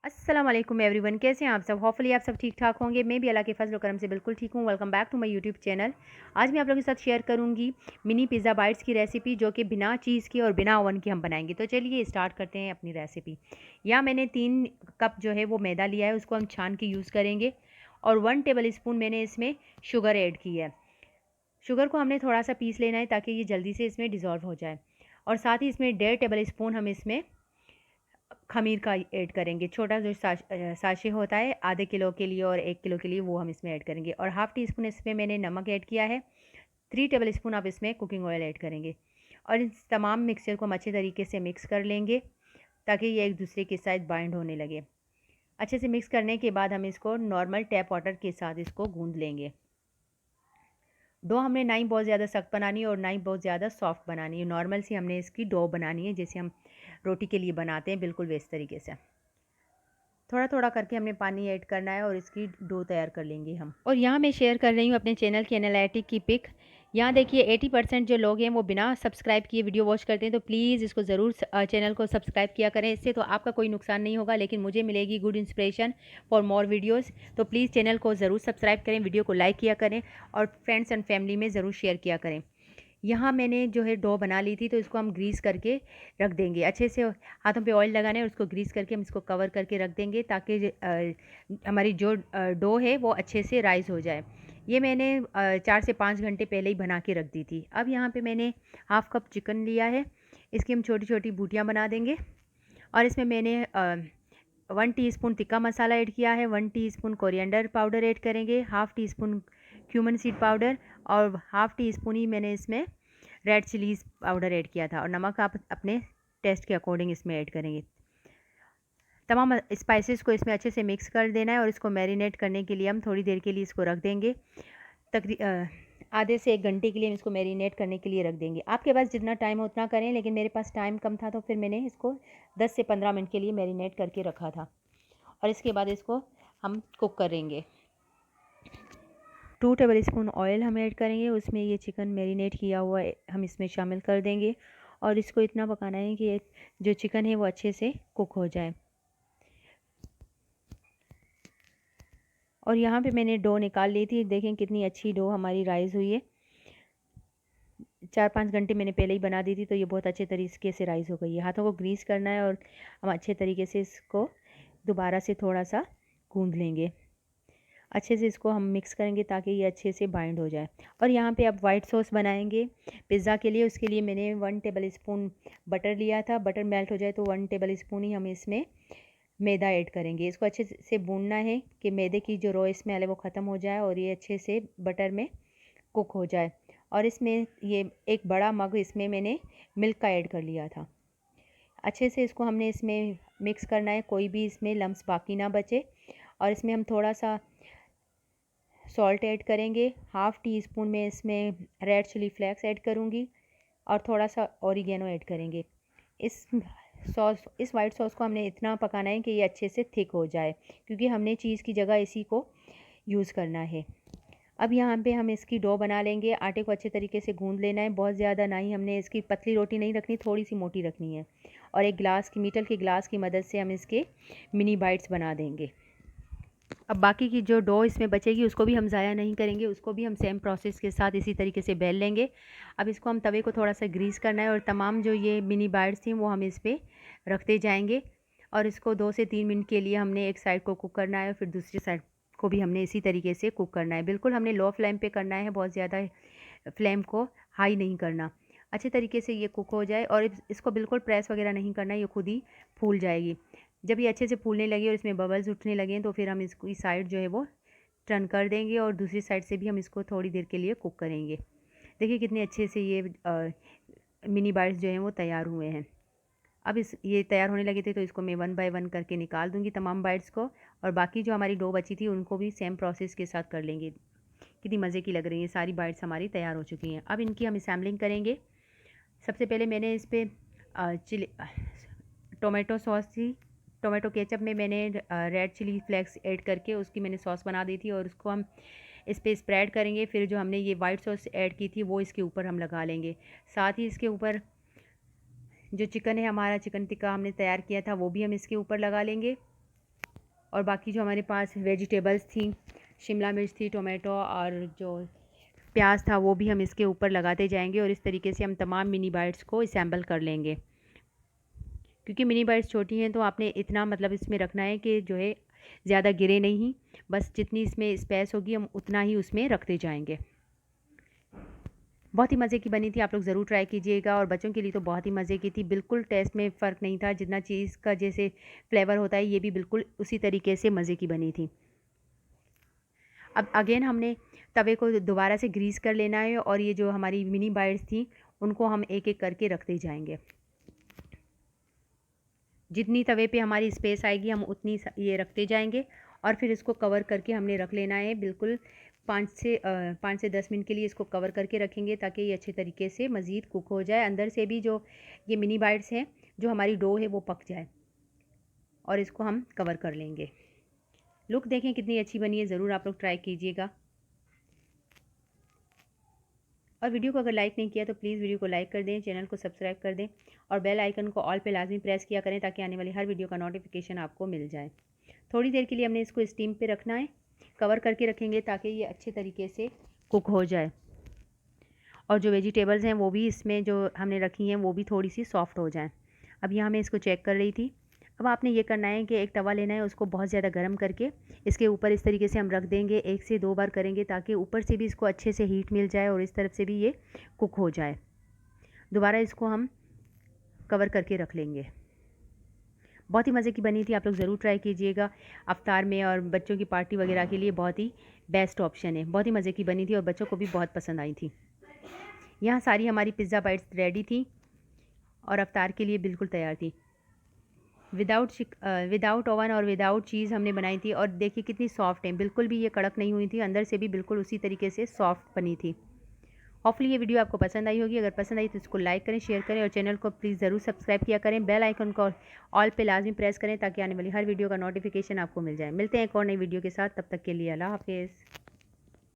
अस्सलाम वालेकुम एवरीवन, कैसे हैं आप सब। होपफुली आप सब ठीक ठाक होंगे। मैं भी अल्लाह के फजल करम से बिल्कुल ठीक हूँ। Welcome back to my YouTube channel. आज मैं आप लोगों के साथ शेयर करूँगी मिनी पिज़्ज़ा बाइट्स की रेसिपी, जो कि बिना चीज़ की और बिना ओवन की हम बनाएंगे। तो चलिए स्टार्ट करते हैं अपनी रेसिपी। यहाँ मैंने 3 कप जो है वो मैदा लिया है, उसको हम छान के यूज़ करेंगे। और 1 टेबल स्पून मैंने इसमें शुगर ऐड की है। शुगर को हमने थोड़ा सा पीस लेना है ताकि ये जल्दी से इसमें डिज़ोल्व हो जाए। और साथ ही इसमें 1.5 टेबल स्पून हम इसमें खमीर का ऐड करेंगे। छोटा जो साशे होता है आधे किलो के लिए और 1 किलो के लिए, वो हम इसमें ऐड करेंगे। और हाफ़ टी स्पून इसमें मैंने नमक ऐड किया है। 3 टेबल स्पून आप इसमें कुकिंग ऑयल ऐड करेंगे। और इस तमाम मिक्सचर को हम अच्छे तरीके से मिक्स कर लेंगे ताकि ये एक दूसरे के साथ बाइंड होने लगे। अच्छे से मिक्स करने के बाद हम इसको नॉर्मल टैप वाटर के साथ इसको गूंद लेंगे। डो हमने ना ही बहुत ज़्यादा सख्त बनानी है और ना ही बहुत ज़्यादा सॉफ्ट बनानी है। नॉर्मल सी हमने इसकी डो बनानी है, जैसे हम रोटी के लिए बनाते हैं, बिल्कुल वैसे तरीके से। थोड़ा थोड़ा करके हमने पानी ऐड करना है और इसकी डो तैयार कर लेंगे हम। और यहाँ मैं शेयर कर रही हूँ अपने चैनल की एनालिटिक की पिक। यहाँ देखिए 80% जो लोग हैं वो बिना सब्सक्राइब किए वीडियो वॉच करते हैं, तो प्लीज़ इसको ज़रूर चैनल को सब्सक्राइब किया करें। इससे तो आपका कोई नुकसान नहीं होगा, लेकिन मुझे मिलेगी good inspiration for more videos. तो प्लीज़ चैनल को ज़रूर सब्सक्राइब करें, वीडियो को लाइक किया करें और फ्रेंड्स एंड फैमिली में ज़रूर शेयर किया करें। यहाँ मैंने जो है डो बना ली थी, तो इसको हम ग्रीस करके रख देंगे। अच्छे से हाथों पे ऑयल लगाना है और उसको ग्रीस करके हम इसको कवर करके रख देंगे ताकि हमारी जो डो है वो अच्छे से राइज़ हो जाए। ये मैंने 4 से 5 घंटे पहले ही बना के रख दी थी। अब यहाँ पे मैंने हाफ़ कप चिकन लिया है, इसकी हम छोटी छोटी बूटियाँ बना देंगे। और इसमें मैंने 1 टीस्पून तिक्का मसाला ऐड किया है, 1 टीस्पून कोरिएंडर पाउडर ऐड करेंगे, half tea spoon cumin seed powder और हाफ़ टी स्पून ही मैंने इसमें रेड चिलीज़ पाउडर ऐड किया था। और नमक आप अपने टेस्ट के अकॉर्डिंग इसमें ऐड करेंगे। तमाम स्पाइसेस को इसमें अच्छे से मिक्स कर देना है और इसको मैरिनेट करने के लिए हम थोड़ी देर के लिए इसको रख देंगे। आधे से 1 घंटे के लिए हम इसको मैरिनेट करने के लिए रख देंगे। आपके पास जितना टाइम हो उतना करें, लेकिन मेरे पास टाइम कम था तो फिर मैंने इसको 10 से 15 मिनट के लिए मैरिनेट करके रखा था। और इसके बाद इसको हम कुक करेंगे। 2 टेबल स्पून ऑयल हम ऐड करेंगे, उसमें ये चिकन मैरिनेट किया हुआ हम इसमें शामिल कर देंगे। और इसको इतना पकाना है कि जो चिकन है वो अच्छे से कुक हो जाए। और यहाँ पे मैंने डो निकाल ली थी, देखें कितनी अच्छी डो हमारी राइज़ हुई है। 4-5 घंटे मैंने पहले ही बना दी थी, तो ये बहुत अच्छे तरीके से राइज़ हो गई है। हाथों को ग्रीस करना है और हम अच्छे तरीके से इसको दोबारा से थोड़ा सा गूंद लेंगे। अच्छे से इसको हम मिक्स करेंगे ताकि ये अच्छे से बाइंड हो जाए। और यहाँ पे अब वाइट सॉस बनाएंगे पिज़्ज़ा के लिए। उसके लिए मैंने 1 टेबल स्पून बटर लिया था। बटर मेल्ट हो जाए तो 1 टेबल स्पून ही हम इसमें मैदा ऐड करेंगे। इसको अच्छे से भूनना है कि मैदे की जो रॉ स्मेल है वो ख़त्म हो जाए और ये अच्छे से बटर में कुक हो जाए। और इसमें ये एक बड़ा मग इसमें मैंने मिल्क का ऐड कर लिया था। अच्छे से इसको हमने इसमें मिक्स करना है, कोई भी इसमें लम्स बाकी ना बचे। और इसमें हम थोड़ा सा सॉल्ट ऐड करेंगे। हाफ़ टी स्पून में इसमें रेड चिली फ्लेक्स ऐड करूँगी और थोड़ा सा ऑरिगेनो ऐड करेंगे। इस वाइट सॉस को हमने इतना पकाना है कि ये अच्छे से थिक हो जाए, क्योंकि हमने चीज़ की जगह इसी को यूज़ करना है। अब यहाँ पे हम इसकी डो बना लेंगे। आटे को अच्छे तरीके से गूंद लेना है, बहुत ज़्यादा ना ही हमने इसकी पतली रोटी नहीं रखनी, थोड़ी सी मोटी रखनी है। और एक गिलास की मीटल के गिलास की मदद से हम इसके मिनी बाइट्स बना देंगे। अब बाकी की जो डो इसमें बचेगी उसको भी हम ज़ाया नहीं करेंगे, उसको भी हम सेम प्रोसेस के साथ इसी तरीके से बेल लेंगे। अब इसको हम तवे को थोड़ा सा ग्रीस करना है और तमाम जो ये मिनी बाइट्स थी वो हम इस पर रखते जाएंगे। और इसको 2 से 3 मिनट के लिए हमने एक साइड को कुक करना है, फिर दूसरी साइड को भी हमने इसी तरीके से कुक करना है। बिल्कुल हमने लो फ्लेम पे करना है, बहुत ज़्यादा फ्लेम को हाई नहीं करना। अच्छे तरीके से ये कुक हो जाए और इसको बिल्कुल प्रेस वगैरह नहीं करना है, ये खुद ही फूल जाएगी। जब ये अच्छे से फूलने लगे और इसमें बबल्स उठने लगे तो फिर हम इसकी साइड जो है वो टर्न कर देंगे और दूसरी साइड से भी हम इसको थोड़ी देर के लिए कुक करेंगे। देखिए कितने अच्छे से ये मिनी बाइट्स जो हैं वो तैयार हुए हैं। अब ये तैयार होने लगे थे तो इसको मैं 1 बाय 1 करके निकाल दूँगी तमाम बाइट्स को। और बाकी जो हमारी डो बची थी उनको भी सेम प्रोसेस के साथ कर लेंगे। कितनी मज़े की लग रही है, सारी बाइट्स हमारी तैयार हो चुकी हैं। अब इनकी हम असैम्बलिंग करेंगे। सबसे पहले मैंने इस पर चिली टोमेटो सॉस थी, टोमेटो केचप में मैंने रेड चिली फ्लेक्स ऐड करके उसकी मैंने सॉस बना दी थी और उसको हम इस पे स्प्रेड करेंगे। फिर जो हमने ये वाइट सॉस ऐड की थी वो इसके ऊपर हम लगा लेंगे। साथ ही इसके ऊपर जो चिकन है, हमारा चिकन टिक्का हमने तैयार किया था, वो भी हम इसके ऊपर लगा लेंगे। और बाकी जो हमारे पास वेजिटेबल्स थी, शिमला मिर्च थी, टोमेटो और जो प्याज था, वो भी हम इसके ऊपर लगाते जाएंगे और इस तरीके से हम तमाम मिनी बाइट्स को असेंबल कर लेंगे। क्योंकि मिनी बाइट्स छोटी हैं तो आपने इतना मतलब इसमें रखना है कि जो है ज़्यादा गिरे नहीं, बस जितनी इसमें स्पेस होगी हम उतना ही उसमें रखते जाएंगे। बहुत ही मज़े की बनी थी, आप लोग ज़रूर ट्राई कीजिएगा। और बच्चों के लिए तो बहुत ही मज़े की थी, बिल्कुल टेस्ट में फ़र्क नहीं था। जितना चीज़ का जैसे फ्लेवर होता है, ये भी बिल्कुल उसी तरीके से मज़े की बनी थी। अब अगेन हमने तवे को दोबारा से ग्रीस कर लेना है और ये जो हमारी मिनी बाइट्स थी उनको हम एक एक करके रखते जाएंगे। जितनी तवे पे हमारी स्पेस आएगी हम उतनी ये रखते जाएंगे और फिर इसको कवर करके हमने रख लेना है। बिल्कुल 5 से 10 मिनट के लिए इसको कवर करके रखेंगे ताकि ये अच्छे तरीके से मज़ीद कुक हो जाए। अंदर से भी जो ये मिनी बाइट्स हैं, जो हमारी डो है वो पक जाए और इसको हम कवर कर लेंगे। लुक देखें कितनी अच्छी बनी है, ज़रूर आप लोग ट्राई कीजिएगा। और वीडियो को अगर लाइक नहीं किया तो प्लीज़ वीडियो को लाइक कर दें, चैनल को सब्सक्राइब कर दें और बेल आइकन को ऑल पे लाजमी प्रेस किया करें ताकि आने वाली हर वीडियो का नोटिफिकेशन आपको मिल जाए। थोड़ी देर के लिए हमने इसको स्टीम पे रखना है, कवर करके रखेंगे ताकि ये अच्छे तरीके से कुक हो जाए और जो वेजिटेबल्स हैं वो भी इसमें जो हमने रखी हैं वो भी थोड़ी सी सॉफ्ट हो जाएँ। अब यहाँ मैं इसको चेक कर रही थी। अब आपने ये करना है कि एक तवा लेना है, उसको बहुत ज़्यादा गर्म करके इसके ऊपर इस तरीके से हम रख देंगे। 1 से 2 बार करेंगे ताकि ऊपर से भी इसको अच्छे से हीट मिल जाए और इस तरफ से भी ये कुक हो जाए। दोबारा इसको हम कवर करके रख लेंगे। बहुत ही मज़े की बनी थी, आप लोग ज़रूर ट्राई कीजिएगा। अफ्तार में और बच्चों की पार्टी वगैरह के लिए बहुत ही बेस्ट ऑप्शन है। बहुत ही मज़े की बनी थी और बच्चों को भी बहुत पसंद आई थी। यहाँ सारी हमारी पिज़्ज़ा बाइट्स रेडी थी और अफ्तार के लिए बिल्कुल तैयार थी। विदाउट ओवन और विदाउट चीज़ हमने बनाई थी और देखिए कितनी सॉफ्ट है, बिल्कुल भी ये कड़क नहीं हुई थी, अंदर से भी बिल्कुल उसी तरीके से सॉफ्ट बनी थी। होपफुली ये वीडियो आपको पसंद आई होगी। अगर पसंद आई तो इसको लाइक करें, शेयर करें और चैनल को प्लीज़ ज़रूर सब्सक्राइब किया करें। बेल आइकन को ऑल पे लाजमी प्रेस करें ताकि आने वाली हर वीडियो का नोटिफिकेशन आपको मिल जाए। मिलते हैं एक और नई वीडियो के साथ, तब तक के लिए अल्लाह हाफिज़।